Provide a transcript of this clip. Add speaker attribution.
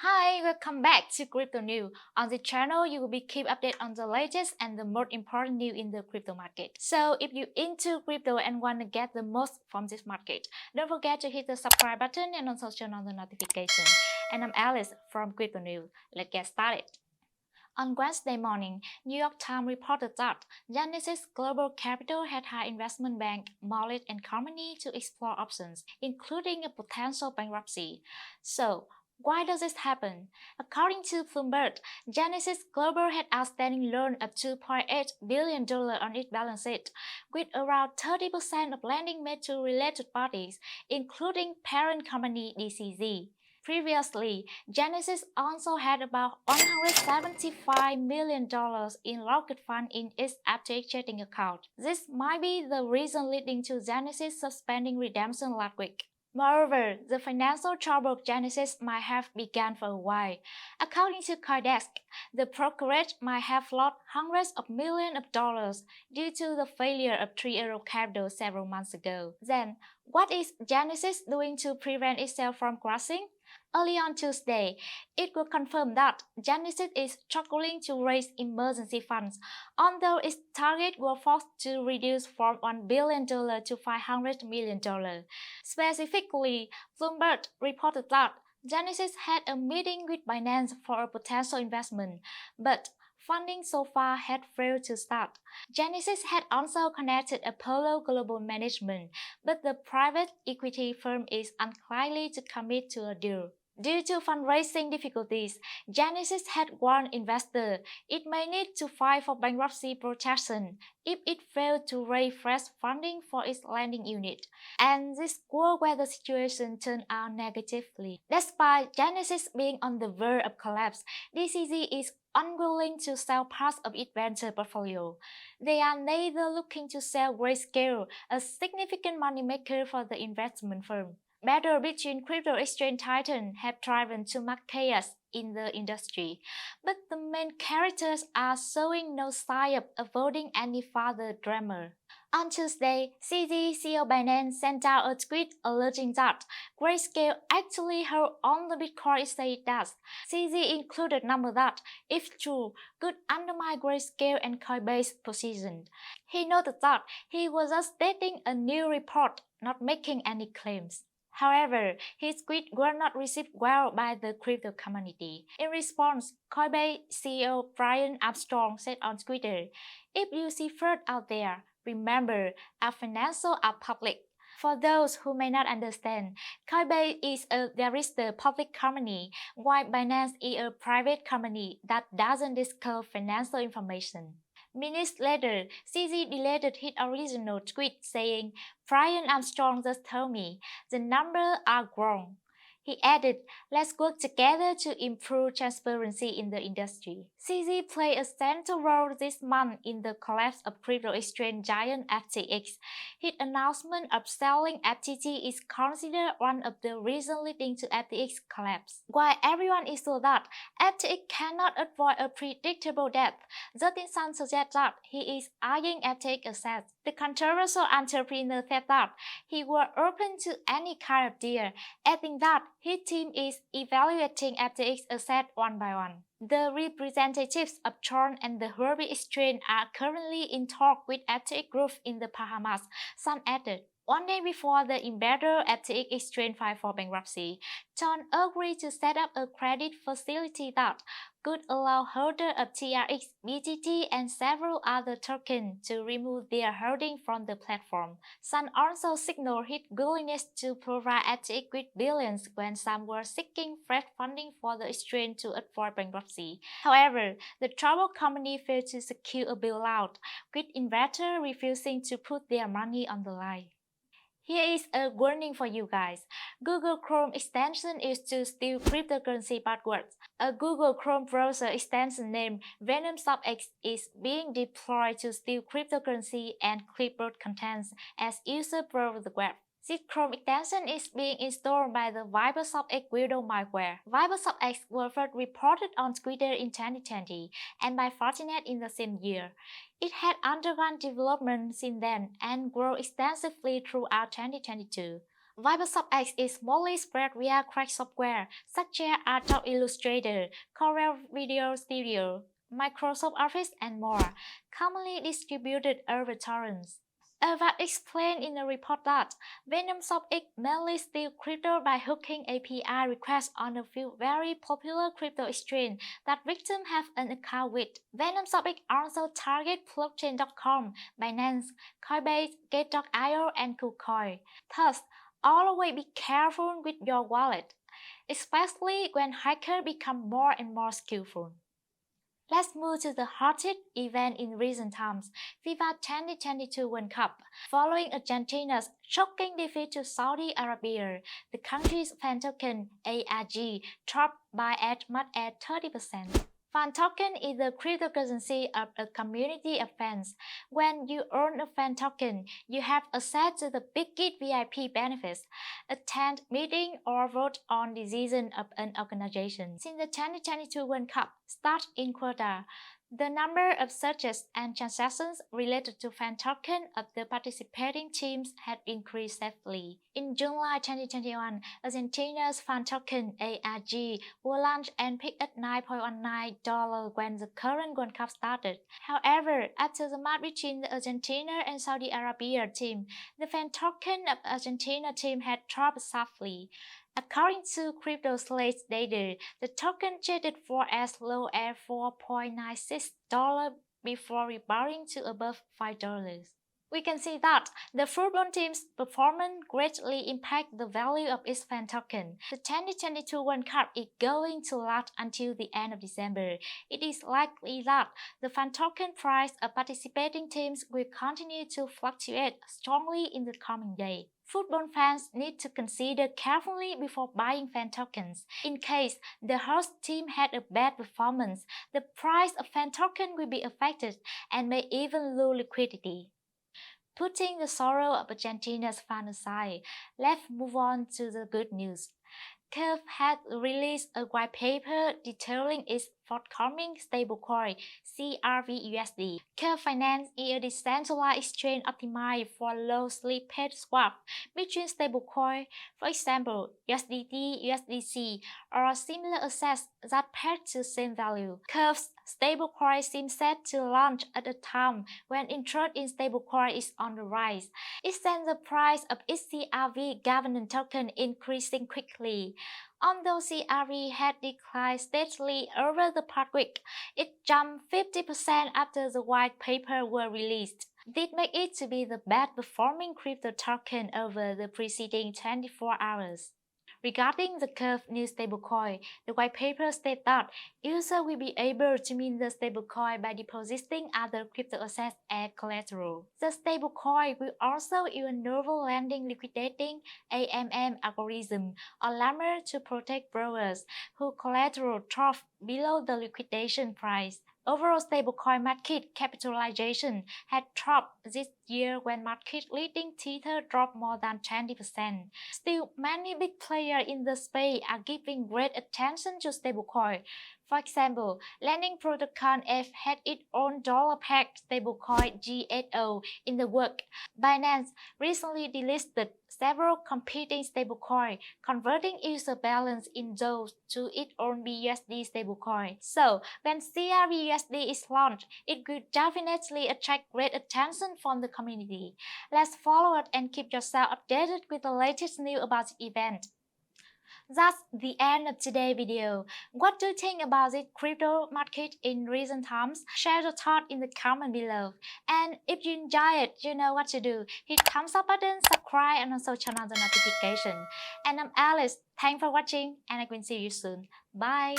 Speaker 1: Hi, welcome back to Crypto News. On the channel, you will be keep updated on the latest and the most important news in the crypto market. So if you're into crypto and want to get the most from this market, don't forget to hit the subscribe button and also turn on the notification. And I'm Alice from Crypto News. Let's get started. On Wednesday morning, New York Times reported that Genesis Global Capital had hired investment bank Moelis & Company to explore options, including a potential bankruptcy. So, why does this happen? According to Bloomberg, Genesis Global had outstanding loan of $2.8 billion on its balance sheet, with around 30% of lending made to related parties, including parent company DCZ. Previously, Genesis also had about $175 million in locked funds in its FTX checking account. This might be the reason leading to Genesis suspending redemption last week. Moreover, the financial trouble of Genesis might have begun for a while. According to CoinDesk, the brokerage might have lost hundreds of millions of dollars due to the failure of Three Arrows Capital several months ago. Then, what is Genesis doing to prevent itself from crashing? Early on Tuesday, it was confirmed that Genesis is struggling to raise emergency funds, although its target was forced to reduce from $1 billion to $500 million. Specifically, Bloomberg reported that Genesis had a meeting with Binance for a potential investment, but funding so far had failed to start. Genesis had also connected Apollo Global Management, but the private equity firm is unlikely to commit to a deal. Due to fundraising difficulties, Genesis had warned investors it may need to file for bankruptcy protection if it failed to raise fresh funding for its lending unit. And this was where the situation turned out negatively. Despite Genesis being on the verge of collapse, DCZ is unwilling to sell parts of its venture portfolio. They are neither looking to sell Grayscale, a significant moneymaker for the investment firm. Battle between crypto exchange titans have driven to mark chaos in the industry, but the main characters are showing no sign of avoiding any further drama. On Tuesday, CZ CEO Binance sent out a tweet alleging that Grayscale actually held on the Bitcoin exchange dust. CZ included number that, if true, could undermine Grayscale and Coinbase position. He noted that he was just stating a new report, not making any claims. However, his tweet was not received well by the crypto community. In response, Coinbase CEO Brian Armstrong said on Twitter, "If you see fraud out there, remember, our financials are public." For those who may not understand, Coinbase is a registered public company, while Binance is a private company that doesn't disclose financial information. Minutes later, CZ deleted his original tweet saying, "Brian Armstrong just told me, the numbers are wrong." He added, "Let's work together to improve transparency in the industry." CZ played a central role this month in the collapse of crypto exchange giant FTX. His announcement of selling FTT is considered one of the reasons leading to FTX collapse. While everyone is sure that FTX cannot avoid a predictable death, Justin Sun suggests that he is eyeing FTX assets. The controversial entrepreneur said that he was open to any kind of deal, adding that his team is evaluating FTX assets one by one. The representatives of Tron and the Huobi Exchange are currently in talk with FTX Group in the Bahamas, Sun added. One day before the embattled FTX exchange filed for bankruptcy, Tron agreed to set up a credit facility that could allow holders of TRX, BTT, and several other tokens to remove their holding from the platform. Sun also signaled his willingness to provide FTX with billions when some were seeking fresh funding for the exchange to avoid bankruptcy. However, the troubled company failed to secure a bailout, with investors refusing to put their money on the line. Here is a warning for you guys. Google Chrome extension is to steal cryptocurrency passwords. A Google Chrome browser extension named VenomSoftX is being deployed to steal cryptocurrency and clipboard contents as users browse the web. This Chrome extension is being installed by the ViberSoftX Widow malware. ViberSoftX was first reported on Twitter in 2020 and by Fortinet in the same year. It had undergone development since then and grown extensively throughout 2022. FTX is mostly spread via cracked software such as Adobe Illustrator, Corel Video Studio, Microsoft Office, and more, commonly distributed over torrents. Avad explained in a report that FTX mainly steals crypto by hooking API requests on a few very popular crypto exchanges that victims have an account with. FTX also targets blockchain.com, Binance, Coinbase, Gate.io, and KuCoin. Thus, always be careful with your wallet, especially when hackers become more and more skillful. Let's move to the hottest event in recent times, FIFA 2022 World Cup. Following Argentina's shocking defeat to Saudi Arabia, the country's fan token ARG dropped by as much as 30%. Fan token is the cryptocurrency of a community of fans. When you earn a fan token, you have access to the biggest VIP benefits, attend meeting or vote on decisions of an organization. Since the 2022 World Cup started in Qatar, the number of searches and transactions related to fan token of the participating teams had increased steadily. In July 2021, Argentina's fan token ARG was launched and peaked at $9.19 when the current World Cup started. However, after the match between the Argentina and Saudi Arabia team, the fan token of the Argentina team had dropped sharply. According to CryptoNEWS data, the token traded for as low as $4.96 before rebounding to above $5. We can see that the football team's performance greatly impacts the value of its fan token. The 2022 World Cup is going to last until the end of December. It is likely that the fan token price of participating teams will continue to fluctuate strongly in the coming days. Football fans need to consider carefully before buying fan tokens. In case the host team had a bad performance, the price of fan token will be affected and may even lose liquidity. Putting the sorrow of Argentina's fans aside, let's move on to the good news. Curve has released a white paper detailing its forthcoming stablecoin, CRVUSD. Curve Finance is a decentralized exchange optimized for low slippage swap between stablecoin, for example, USDT, USDC, or similar assets that pair to same value. Curve's stablecoin seems set to launch at a time when interest in stablecoin is on the rise. It sends the price of its CRV governance token increasing quickly. Although CRV had declined steadily over the past week, it jumped 50% after the white paper was released. This makes it to be the best performing crypto token over the preceding 24 hours. Regarding the Curve new stablecoin, the white paper states that users will be able to mint the stablecoin by depositing other crypto assets as collateral. The stablecoin will also use a novel lending liquidating AMM algorithm or lemma to protect borrowers whose collateral drops below the liquidation price. Overall stablecoin market capitalization had dropped this year when market-leading Tether dropped more than 20%. Still, many big players in the space are giving great attention to stablecoin. For example, lending protocol F had its own dollar-pegged stablecoin GSO in the works. Binance recently delisted several competing stablecoins, converting user balance in those to its own BUSD stablecoin. So, when CRVUSD is launched, it will definitely attract great attention from the community. Let's follow it and keep yourself updated with the latest news about the event. That's the end of today's video. What do you think about the crypto market in recent times? Share your thoughts in the comment below. And if you enjoy it, you know what to do. Hit thumbs up button, subscribe, and also turn on the notification. And I'm Alice. Thanks for watching, and I will see you soon. Bye!